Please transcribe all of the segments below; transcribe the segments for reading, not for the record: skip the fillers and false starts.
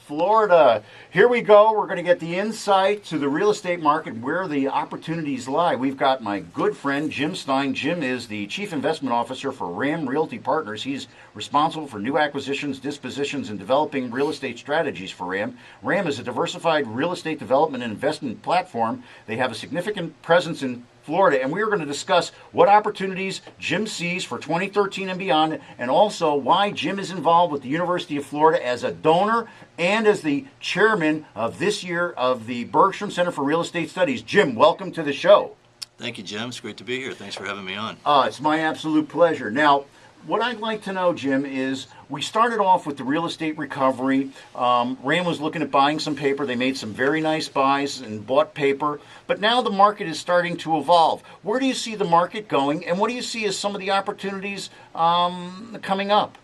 Florida. Here we go. We're going to get the insight to the real estate market, where the opportunities lie. We've got my good friend Jim Stine. Jim is the Chief Investment Officer for Realty Partners. He's responsible for new acquisitions, dispositions, and developing real estate strategies for RAM. RAM is a diversified real estate development and investment platform. They have a significant presence in Florida, and we are going to discuss what opportunities Jim sees for 2013 and beyond, and also why Jim is involved with the University of Florida as a donor and as the chairman of this year of the Bergstrom Center for Real Estate Studies. Jim, welcome to the show. Thank you, Jim. It's great to be here. Thanks for having me on. It's my absolute pleasure. Now, what I'd like to know, Jim, is we started off with the real estate recovery. Ram was looking at buying some paper. They made some very nice buys and bought paper. But now the market is starting to evolve. Where do you see the market going, and what do you see as some of the opportunities coming up?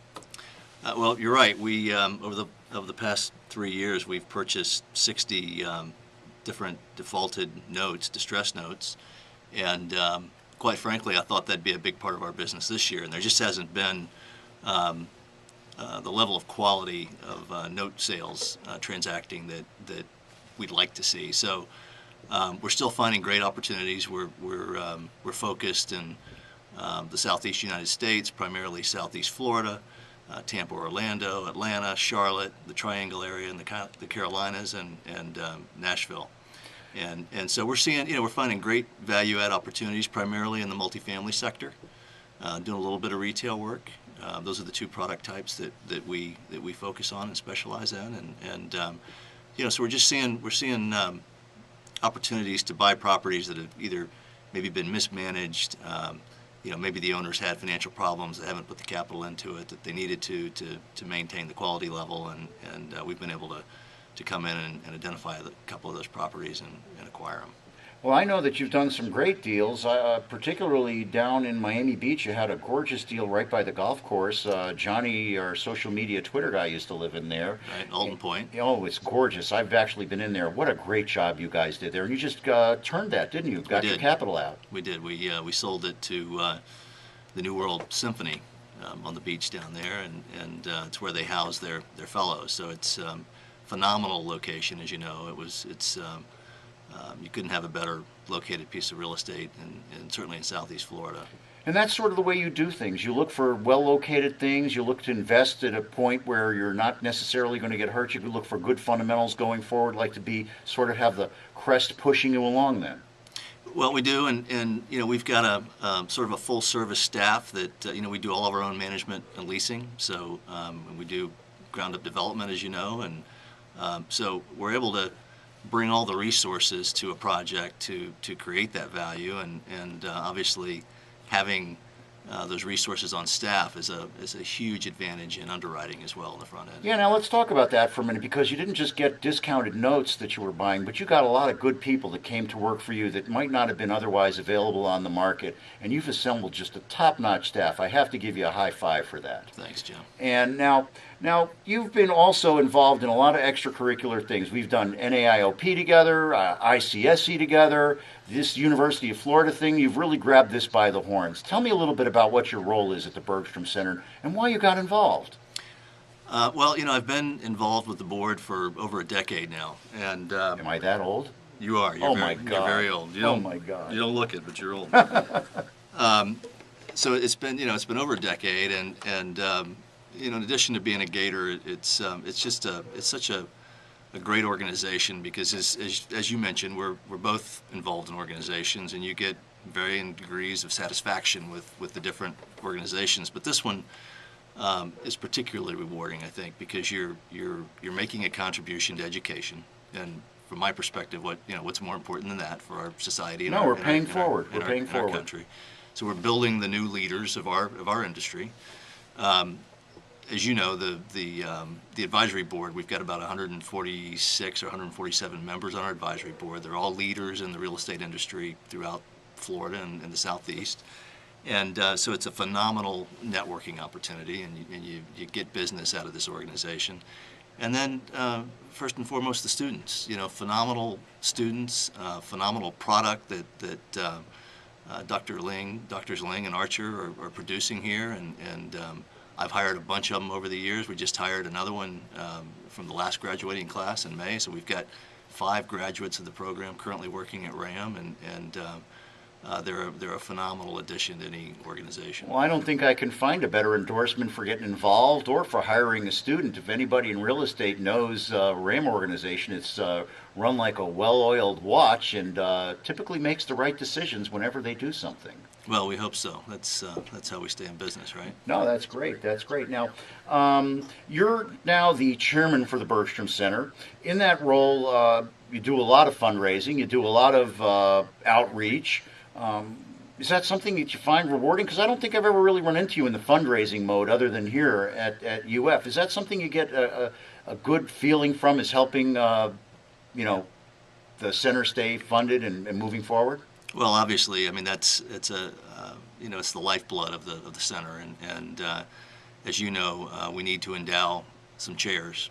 Well, you're right. We over the past 3 years, we've purchased 60 different defaulted notes, distressed notes, and quite frankly, I thought that'd be a big part of our business this year, and there just hasn't been the level of quality of note sales transacting that we'd like to see. So we're still finding great opportunities. We're focused in the Southeast United States, primarily Southeast Florida, Tampa, Orlando, Atlanta, Charlotte, the Triangle area, and the Carolinas, and Nashville. And so we're seeing, we're finding great value add opportunities primarily in the multifamily sector, doing a little bit of retail work. Those are the two product types that we focus on and specialize in, and so we're seeing opportunities to buy properties that have either maybe been mismanaged. Maybe the owners had financial problems, they haven't put the capital into it that they needed to maintain the quality level, and we've been able to come in and identify a couple of those properties and acquire them. Well, I know that you've done some great deals, particularly down in Miami Beach. You had a gorgeous deal right by the golf course. Johnny, our social media Twitter guy, used to live in there. Right, Alton Point. Oh, it's gorgeous. I've actually been in there. What a great job you guys did there. And you just turned that, didn't you? Got your capital out. We did. We sold it to the New World Symphony on the beach down there, and it's where they house their fellows. So it's phenomenal location, as you know. It's you couldn't have a better located piece of real estate, and certainly in Southeast Florida. And that's sort of the way you do things. You look for well-located things. You look to invest at a point where you're not necessarily going to get hurt. You could look for good fundamentals going forward, like to be sort of have the crest pushing you along then. Well, we do, and we've got a sort of a full-service staff that we do all of our own management and leasing. So and we do ground-up development, as you know, and so we're able to bring all the resources to a project to create that value, and obviously having those resources on staff is a huge advantage in underwriting as well on the front end. Yeah, now let's talk about that for a minute, because you didn't just get discounted notes that you were buying, but you got a lot of good people that came to work for you that might not have been otherwise available on the market, and you've assembled just a top-notch staff. I have to give you a high five for that. Thanks, Jim. And now you've been also involved in a lot of extracurricular things. We've done NAIOP together, ICSC together, this University of Florida thing. You've really grabbed this by the horns. Tell me a little bit about what your role is at the Bergstrom Center and why you got involved. Well, I've been involved with the board for over a decade now. And am I that old? You are. My God. You're very old. Oh my God. You don't look it, but you're old. So it's been over a decade, and in addition to being a Gator, it's such a great organization, because as you mentioned, we're both involved in organizations, and you get varying degrees of satisfaction with the different organizations. But this one is particularly rewarding, I think, because you're making a contribution to education, and from my perspective, what's more important than that for our society? We're paying forward. We're paying forward. Our country. So we're building the new leaders of our industry. As you know, the advisory board, we've got about 146 or 147 members on our advisory board. They're all leaders in the real estate industry throughout Florida and the Southeast. And so it's a phenomenal networking opportunity, and you get business out of this organization. And then, first and foremost, the students. Phenomenal students, phenomenal product Doctors Ling and Archer are producing here, and I've hired a bunch of them over the years. We just hired another one from the last graduating class in May. So we've got 5 graduates of the program currently working at RAM, and they're a phenomenal addition to any organization. Well, I don't think I can find a better endorsement for getting involved or for hiring a student. If anybody in real estate knows RAM organization, it's run like a well-oiled watch and typically makes the right decisions whenever they do something. Well, we hope so. That's how we stay in business, right? No, that's great. That's great. Now, you're now the chairman for the Bergstrom Center. In that role, you do a lot of fundraising. You do a lot of outreach. Is that something that you find rewarding? Because I don't think I've ever really run into you in the fundraising mode other than here at UF. Is that something you get a good feeling from, is helping, the center stay funded and moving forward? Well, obviously, I mean it's the lifeblood of the center, and as you know, we need to endow some chairs.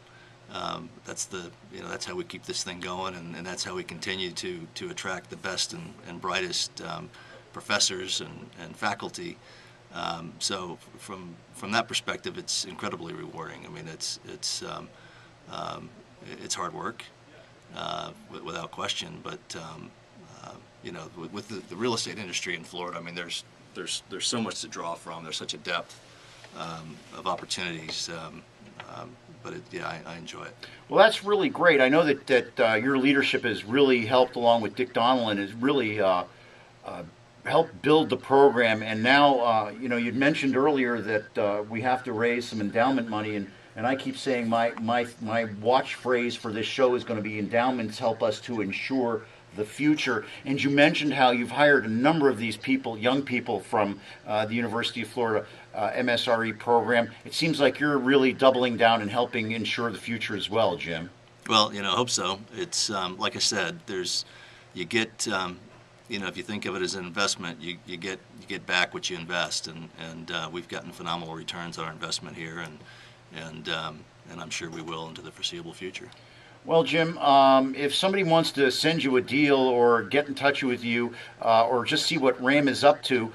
That's how we keep this thing going, and that's how we continue to attract the best and brightest professors and faculty. So from that perspective, it's incredibly rewarding. I mean, it's hard work, without question, but with the real estate industry in Florida, I mean, there's so much to draw from. There's such a depth of opportunities. But I enjoy it. Well, that's really great. I know that your leadership has really helped, along with Dick Donnellan, has really helped build the program. And now, you'd mentioned earlier that we have to raise some endowment money, and I keep saying my watch phrase for this show is going to be endowments help us to ensure the future. And you mentioned how you've hired a number of these people, young people from the University of Florida MSRE program. It seems like you're really doubling down and helping ensure the future as well, Jim. Well, I hope so. It's like I said, if you think of it as an investment, you get back what you invest, and we've gotten phenomenal returns on our investment here, and I'm sure we will into the foreseeable future. Well, Jim, if somebody wants to send you a deal or get in touch with you or just see what RAM is up to,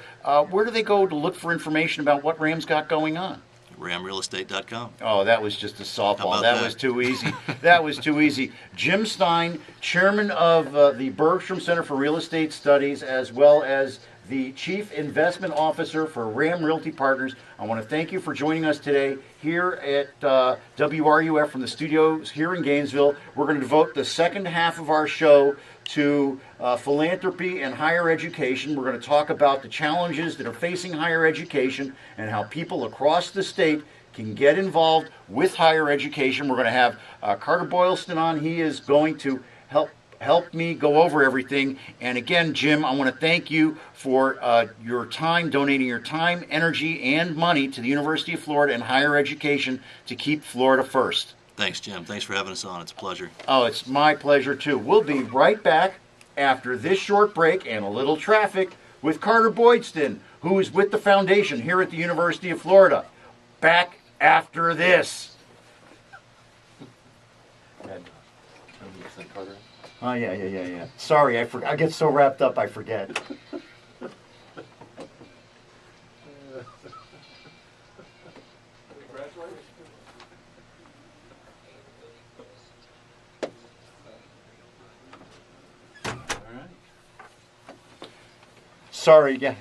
where do they go to look for information about what RAM's got going on? ramrealestate.com. Oh, that was just a softball. That was too easy. That was too easy. Jim Stine, chairman of the Bergstrom Center for Real Estate Studies, as well as the Chief Investment Officer for RAM Realty Partners. I want to thank you for joining us today here at WRUF from the studios here in Gainesville. We're going to devote the second half of our show to philanthropy and higher education. We're going to talk about the challenges that are facing higher education and how people across the state can get involved with higher education. We're going to have Carter Boylston on. He is going to help me go over everything. And again, Jim, I want to thank you for your time, donating your time, energy, and money to the University of Florida and higher education to keep Florida first. Thanks, Jim. Thanks for having us on. It's a pleasure. Oh, it's my pleasure, too. We'll be right back after this short break and a little traffic with Carter Boylston, who is with the foundation here at the University of Florida. Back after this. Oh, yeah. Sorry, I get so wrapped up I forget. Sorry, yeah.